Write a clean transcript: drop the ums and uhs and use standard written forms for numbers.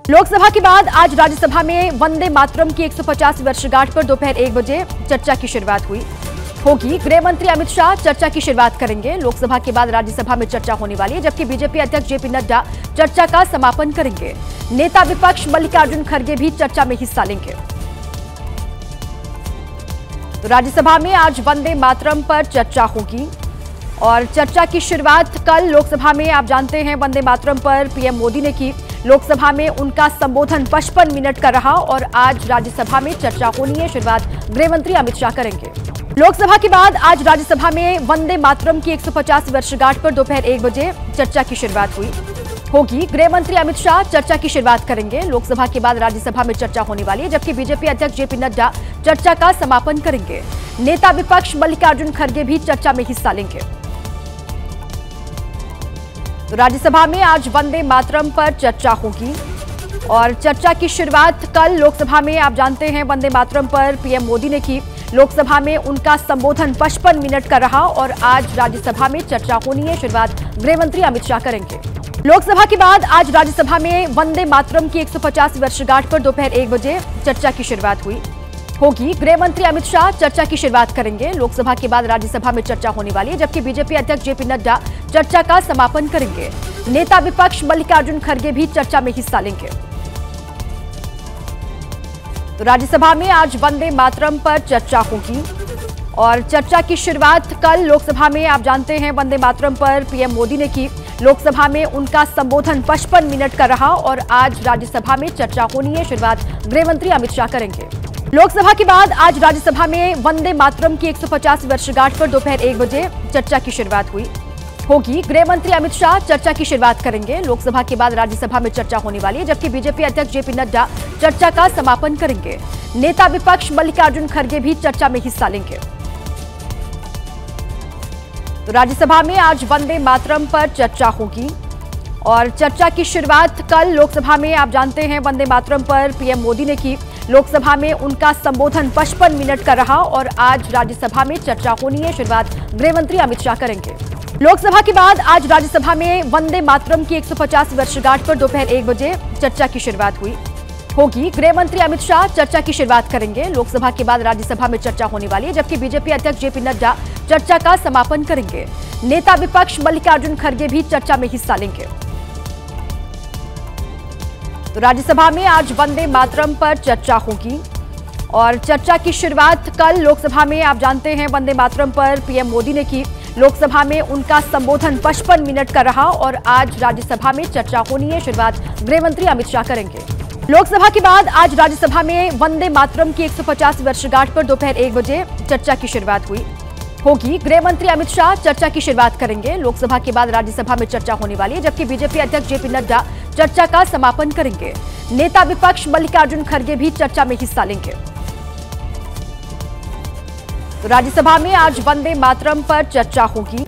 लोकसभा के बाद आज राज्यसभा में वंदे मातरम की 150 वर्षगांठ पर दोपहर 1 बजे चर्चा की शुरुआत होगी। गृह मंत्री अमित शाह चर्चा की शुरुआत करेंगे। लोकसभा के बाद राज्यसभा में चर्चा होने वाली है, जबकि बीजेपी अध्यक्ष जेपी नड्डा चर्चा का समापन करेंगे। नेता विपक्ष मल्लिकार्जुन खड़गे भी चर्चा में हिस्सा लेंगे। तो राज्यसभा में आज वंदे मातरम पर चर्चा होगी और चर्चा की शुरुआत कल लोकसभा में आप जानते हैं वंदे मातरम पर पीएम मोदी ने की। लोकसभा में उनका संबोधन 55 मिनट का रहा और आज राज्यसभा में चर्चा होनी है। शुरुआत गृह मंत्री अमित शाह करेंगे। लोकसभा के बाद आज राज्यसभा में वंदे मातरम की 150 वर्षगांठ पर दोपहर 1 बजे चर्चा की शुरुआत होगी। गृह मंत्री अमित शाह चर्चा की शुरुआत करेंगे। लोकसभा के बाद राज्यसभा में चर्चा होने वाली है, जबकि बीजेपी अध्यक्ष जेपी नड्डा चर्चा का समापन करेंगे। नेता विपक्ष मल्लिकार्जुन खड़गे भी चर्चा में हिस्सा लेंगे। तो राज्यसभा में आज वंदे मातरम पर चर्चा होगी और चर्चा की शुरुआत कल लोकसभा में आप जानते हैं वंदे मातरम पर पीएम मोदी ने की। लोकसभा में उनका संबोधन 55 मिनट का रहा और आज राज्यसभा में चर्चा होनी है। शुरुआत गृह मंत्री अमित शाह करेंगे। लोकसभा के बाद आज राज्यसभा में वंदे मातरम की 150 वर्षगांठ पर दोपहर 1 बजे चर्चा की शुरुआत होगी। गृह मंत्री अमित शाह चर्चा की शुरुआत करेंगे। लोकसभा के बाद राज्यसभा में चर्चा होने वाली है, जबकि बीजेपी अध्यक्ष जेपी नड्डा चर्चा का समापन करेंगे। नेता विपक्ष मल्लिकार्जुन खड़गे भी चर्चा में हिस्सा लेंगे। तो राज्यसभा में आज वंदे मातरम पर चर्चा होगी और चर्चा की शुरुआत कल लोकसभा में आप जानते हैं वंदे मातरम पर पीएम मोदी ने की। लोकसभा में उनका संबोधन 55 मिनट का रहा और आज राज्यसभा में चर्चा होनी है। शुरुआत गृह मंत्री अमित शाह करेंगे। लोकसभा के बाद आज राज्यसभा में वंदे मातरम की 150 वर्षगांठ पर दोपहर 1 बजे चर्चा की शुरुआत होगी। गृह मंत्री अमित शाह चर्चा की शुरुआत करेंगे। लोकसभा के बाद राज्यसभा में चर्चा होने वाली है, जबकि बीजेपी अध्यक्ष जेपी नड्डा चर्चा का समापन करेंगे। नेता विपक्ष मल्लिकार्जुन खड़गे भी चर्चा में हिस्सा लेंगे। तो राज्यसभा में आज वंदे मातरम पर चर्चा होगी और चर्चा की शुरुआत कल लोकसभा में आप जानते हैं वंदे मातरम पर पीएम मोदी ने की। लोकसभा में उनका संबोधन 55 मिनट का रहा और आज राज्यसभा में चर्चा होनी है। शुरुआत गृह मंत्री अमित शाह करेंगे। लोकसभा के बाद आज राज्यसभा में वंदे मातरम की 150 वर्षगांठ पर दोपहर 1 बजे चर्चा की शुरुआत होगी। गृह मंत्री अमित शाह चर्चा की शुरुआत करेंगे। लोकसभा के बाद राज्यसभा में चर्चा होने वाली है, जबकि बीजेपी अध्यक्ष जेपी नड्डा चर्चा का समापन करेंगे। नेता विपक्ष मल्लिकार्जुन खड़गे भी चर्चा में हिस्सा लेंगे। तो राज्यसभा में आज वंदे मातरम पर चर्चा होगी और चर्चा की शुरुआत कल लोकसभा में आप जानते हैं वंदे मातरम पर पीएम मोदी ने की। लोकसभा में उनका संबोधन 55 मिनट का रहा और आज राज्यसभा में चर्चा होनी है। शुरुआत गृह मंत्री अमित शाह करेंगे। लोकसभा के बाद आज राज्यसभा में वंदे मातरम की 150 वर्षगांठ पर दोपहर 1 बजे चर्चा की शुरुआत होगी। गृह मंत्री अमित शाह चर्चा की शुरुआत करेंगे। लोकसभा के बाद राज्यसभा में चर्चा होने वाली है, जबकि बीजेपी अध्यक्ष जेपी नड्डा चर्चा का समापन करेंगे। नेता विपक्ष मल्लिकार्जुन खड़गे भी चर्चा में हिस्सा लेंगे। तो राज्यसभा में आज वंदे मातरम पर चर्चा होगी।